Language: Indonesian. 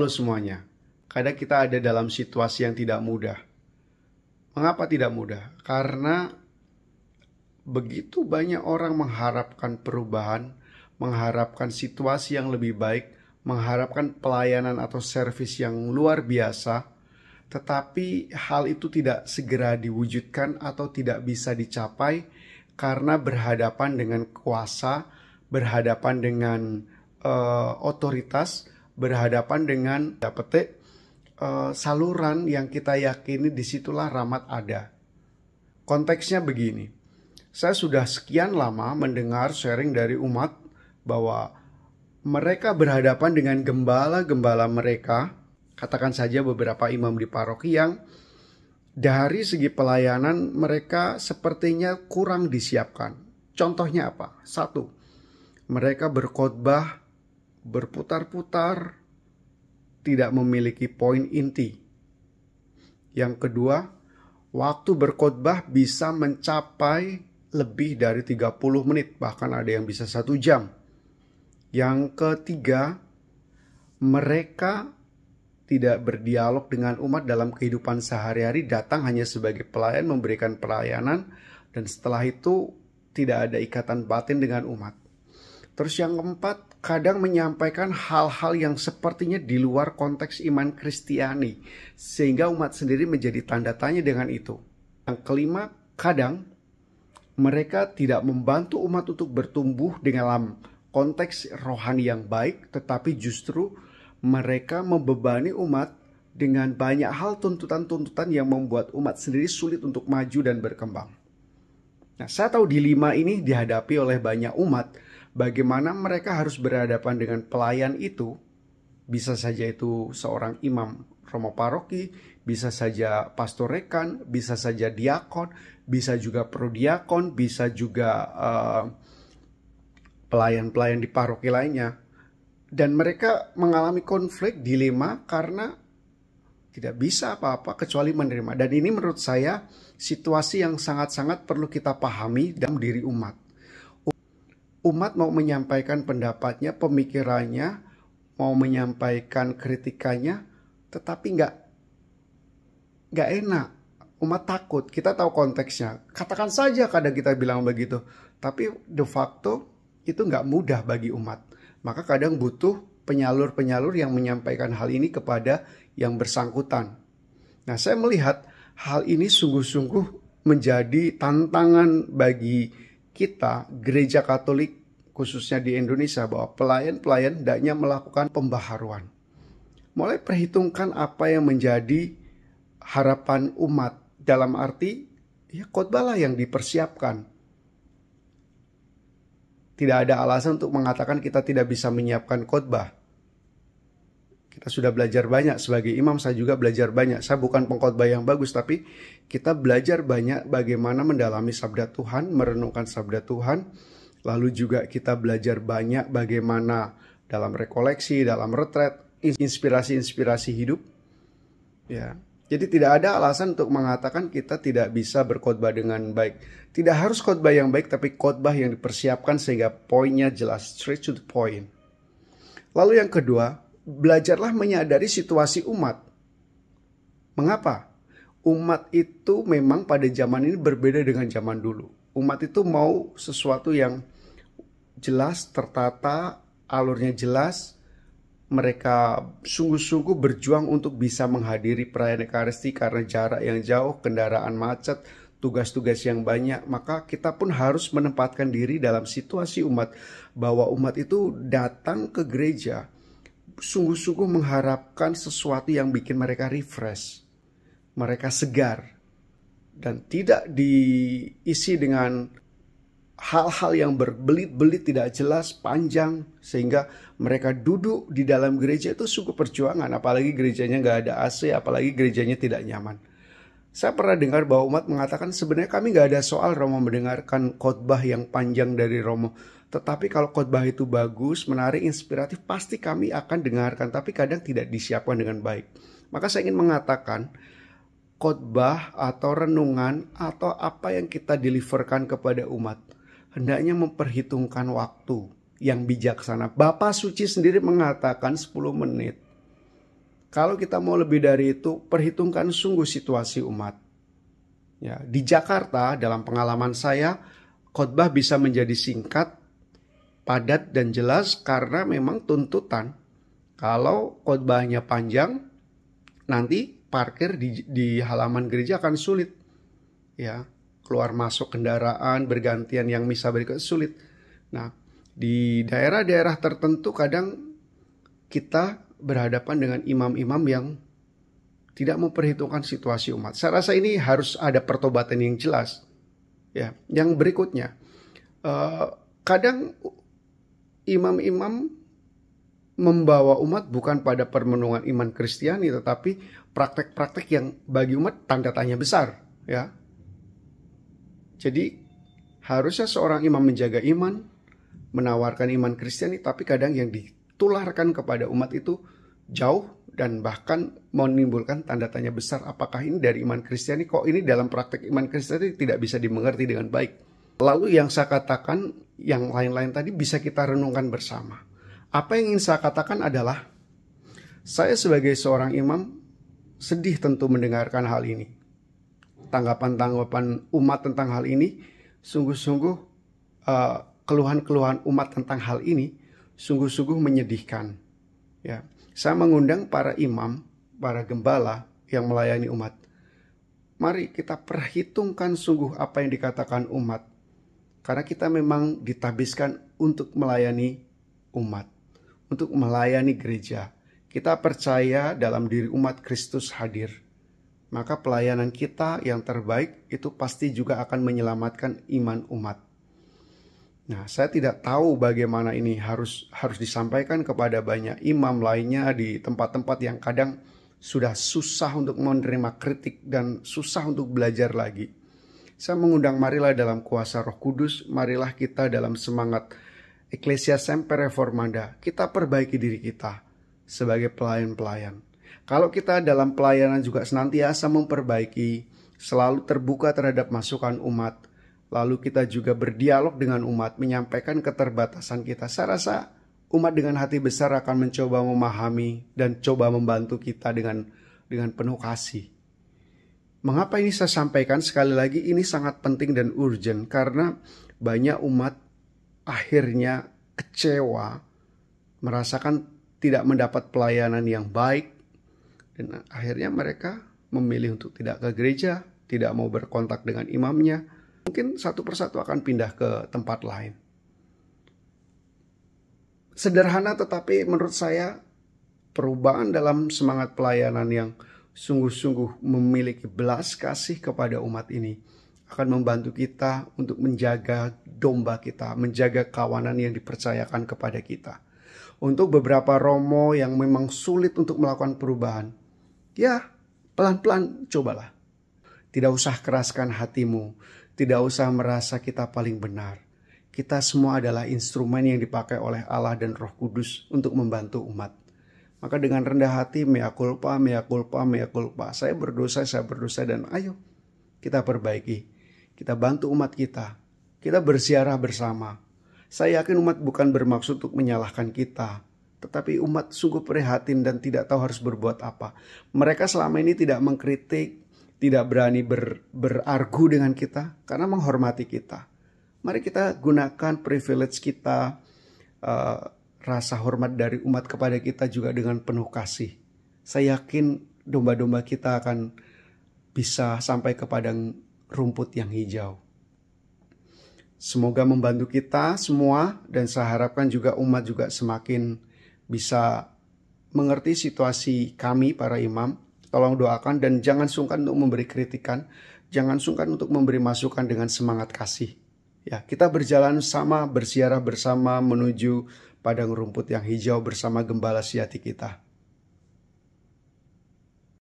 Halo semuanya. Kadang kita ada dalam situasi yang tidak mudah. Mengapa tidak mudah? Karena begitu banyak orang mengharapkan perubahan, mengharapkan situasi yang lebih baik, mengharapkan pelayanan atau servis yang luar biasa, tetapi hal itu tidak segera diwujudkan atau tidak bisa dicapai karena berhadapan dengan kuasa, berhadapan dengan otoritas, berhadapan dengan saluran yang kita yakini disitulah rahmat ada. Konteksnya begini, saya sudah sekian lama mendengar sharing dari umat bahwa mereka berhadapan dengan gembala-gembala mereka, katakan saja beberapa imam di paroki yang dari segi pelayanan mereka sepertinya kurang disiapkan. Contohnya apa? 1, mereka berkhotbah berputar-putar, tidak memiliki poin inti. Yang kedua, waktu berkhotbah bisa mencapai lebih dari 30 menit, bahkan ada yang bisa 1 jam. Yang ketiga, mereka tidak berdialog dengan umat dalam kehidupan sehari-hari, datang hanya sebagai pelayan, memberikan pelayanan, dan setelah itu tidak ada ikatan batin dengan umat. Terus yang keempat, kadang menyampaikan hal-hal yang sepertinya di luar konteks iman Kristiani, sehingga umat sendiri menjadi tanda tanya dengan itu. Yang kelima, kadang mereka tidak membantu umat untuk bertumbuh dalam konteks rohani yang baik, tetapi justru mereka membebani umat dengan banyak hal tuntutan-tuntutan yang membuat umat sendiri sulit untuk maju dan berkembang. Nah, saya tahu di 5 ini dihadapi oleh banyak umat. Bagaimana mereka harus berhadapan dengan pelayan itu, bisa saja itu seorang imam romo paroki, bisa saja pastor rekan, bisa saja diakon, bisa juga prodiakon, bisa juga pelayan-pelayan di paroki lainnya. Dan mereka mengalami konflik, dilema karena tidak bisa apa-apa kecuali menerima. Dan ini menurut saya situasi yang sangat-sangat perlu kita pahami dalam diri umat. Umat mau menyampaikan pendapatnya, pemikirannya, mau menyampaikan kritikannya, tetapi nggak enak. Umat takut. Kita tahu konteksnya. Katakan saja kadang kita bilang begitu, tapi de facto itu nggak mudah bagi umat. Maka kadang butuh penyalur-penyalur yang menyampaikan hal ini kepada yang bersangkutan. Nah, saya melihat hal ini sungguh-sungguh menjadi tantangan bagi kita, gereja Katolik khususnya di Indonesia, bahwa pelayan-pelayan hendaknya melakukan pembaharuan. Mulai perhitungkan apa yang menjadi harapan umat, dalam arti ya khotbahlah yang dipersiapkan. Tidak ada alasan untuk mengatakan kita tidak bisa menyiapkan khotbah. Kita sudah belajar banyak sebagai imam, saya juga belajar banyak. Saya bukan pengkhotbah yang bagus, tapi kita belajar banyak bagaimana mendalami sabda Tuhan, merenungkan sabda Tuhan. Lalu juga kita belajar banyak bagaimana dalam rekoleksi, dalam retret, inspirasi-inspirasi hidup. Ya. Jadi tidak ada alasan untuk mengatakan kita tidak bisa berkhotbah dengan baik. Tidak harus khotbah yang baik, tapi khotbah yang dipersiapkan sehingga poinnya jelas, straight to the point. Lalu yang kedua, belajarlah menyadari situasi umat. Mengapa? Umat itu memang pada zaman ini berbeda dengan zaman dulu. Umat itu mau sesuatu yang jelas, tertata, alurnya jelas. Mereka sungguh-sungguh berjuang untuk bisa menghadiri perayaan Ekaristi karena jarak yang jauh, kendaraan macet, tugas-tugas yang banyak. Maka kita pun harus menempatkan diri dalam situasi umat, bahwa umat itu datang ke gereja sungguh-sungguh mengharapkan sesuatu yang bikin mereka refresh, mereka segar, dan tidak diisi dengan hal-hal yang berbelit-belit, tidak jelas, panjang, sehingga mereka duduk di dalam gereja itu sungguh perjuangan, apalagi gerejanya nggak ada AC, apalagi gerejanya tidak nyaman. Saya pernah dengar bahwa umat mengatakan sebenarnya kami nggak ada soal Romo mendengarkan khotbah yang panjang dari Romo, tetapi kalau khotbah itu bagus, menarik, inspiratif, pasti kami akan dengarkan, tapi kadang tidak disiapkan dengan baik. Maka saya ingin mengatakan, khotbah atau renungan atau apa yang kita deliverkan kepada umat hendaknya memperhitungkan waktu yang bijaksana. Bapak Suci sendiri mengatakan 10 menit. Kalau kita mau lebih dari itu, perhitungkan sungguh situasi umat. Ya, di Jakarta, dalam pengalaman saya, khotbah bisa menjadi singkat, padat dan jelas karena memang tuntutan. Kalau khotbahnya panjang, nanti parkir di halaman gereja akan sulit. Ya, keluar masuk kendaraan bergantian yang misa berikut sulit. Nah, di daerah-daerah tertentu kadang kita berhadapan dengan imam-imam yang tidak memperhitungkan situasi umat. Saya rasa ini harus ada pertobatan yang jelas. Ya, yang berikutnya, kadang imam-imam membawa umat bukan pada permenungan iman Kristiani, tetapi praktek-praktek yang bagi umat tanda tanya besar. Ya, jadi harusnya seorang imam menjaga iman, menawarkan iman Kristiani, tapi kadang yang ditularkan kepada umat itu jauh dan bahkan menimbulkan tanda tanya besar. Apakah ini dari iman Kristiani? Kok ini dalam praktek iman Kristiani tidak bisa dimengerti dengan baik? Lalu yang saya katakan, yang lain-lain tadi bisa kita renungkan bersama. Apa yang ingin saya katakan adalah, saya sebagai seorang imam sedih tentu mendengarkan hal ini. Tanggapan-tanggapan umat tentang hal ini, sungguh-sungguh keluhan-keluhan umat tentang hal ini sungguh-sungguh menyedihkan. Ya, saya mengundang para imam, para gembala yang melayani umat. Mari kita perhitungkan sungguh apa yang dikatakan umat. Karena kita memang ditabiskan untuk melayani umat, untuk melayani gereja. Kita percaya dalam diri umat Kristus hadir. Maka pelayanan kita yang terbaik itu pasti juga akan menyelamatkan iman umat. Nah, saya tidak tahu bagaimana ini harus disampaikan kepada banyak imam lainnya di tempat-tempat yang kadang sudah susah untuk menerima kritik dan susah untuk belajar lagi. Saya mengundang, marilah dalam kuasa Roh Kudus, marilah kita dalam semangat Ecclesia Semper Reformanda, kita perbaiki diri kita sebagai pelayan-pelayan. Kalau kita dalam pelayanan juga senantiasa memperbaiki, selalu terbuka terhadap masukan umat, lalu kita juga berdialog dengan umat, menyampaikan keterbatasan kita. Saya rasa umat dengan hati besar akan mencoba memahami dan coba membantu kita dengan penuh kasih. Mengapa ini saya sampaikan? Sekali lagi ini sangat penting dan urgent karena banyak umat akhirnya kecewa, merasakan tidak mendapat pelayanan yang baik, dan akhirnya mereka memilih untuk tidak ke gereja, tidak mau berkontak dengan imamnya. Mungkin satu persatu akan pindah ke tempat lain. Sederhana tetapi menurut saya perubahan dalam semangat pelayanan yang sungguh-sungguh memiliki belas kasih kepada umat ini akan membantu kita untuk menjaga domba kita, menjaga kawanan yang dipercayakan kepada kita. Untuk beberapa romo yang memang sulit untuk melakukan perubahan, ya pelan-pelan cobalah. Tidak usah keraskan hatimu, tidak usah merasa kita paling benar. Kita semua adalah instrumen yang dipakai oleh Allah dan Roh Kudus untuk membantu umat. Maka dengan rendah hati, mea culpa, mea culpa, mea culpa. Saya berdosa, dan ayo kita perbaiki. Kita bantu umat kita. Kita bersiarah bersama. Saya yakin umat bukan bermaksud untuk menyalahkan kita. Tetapi umat sungguh prihatin dan tidak tahu harus berbuat apa. Mereka selama ini tidak mengkritik, tidak berani berargu dengan kita karena menghormati kita. Mari kita gunakan privilege kita, rasa hormat dari umat kepada kita juga dengan penuh kasih. Saya yakin domba-domba kita akan bisa sampai ke padang rumput yang hijau. Semoga membantu kita semua, dan saya harapkan juga umat juga semakin bisa mengerti situasi kami para imam. Tolong doakan dan jangan sungkan untuk memberi kritikan, jangan sungkan untuk memberi masukan dengan semangat kasih. Ya, kita berjalan sama, bersiarah bersama menuju padang rumput yang hijau bersama gembala sejati kita.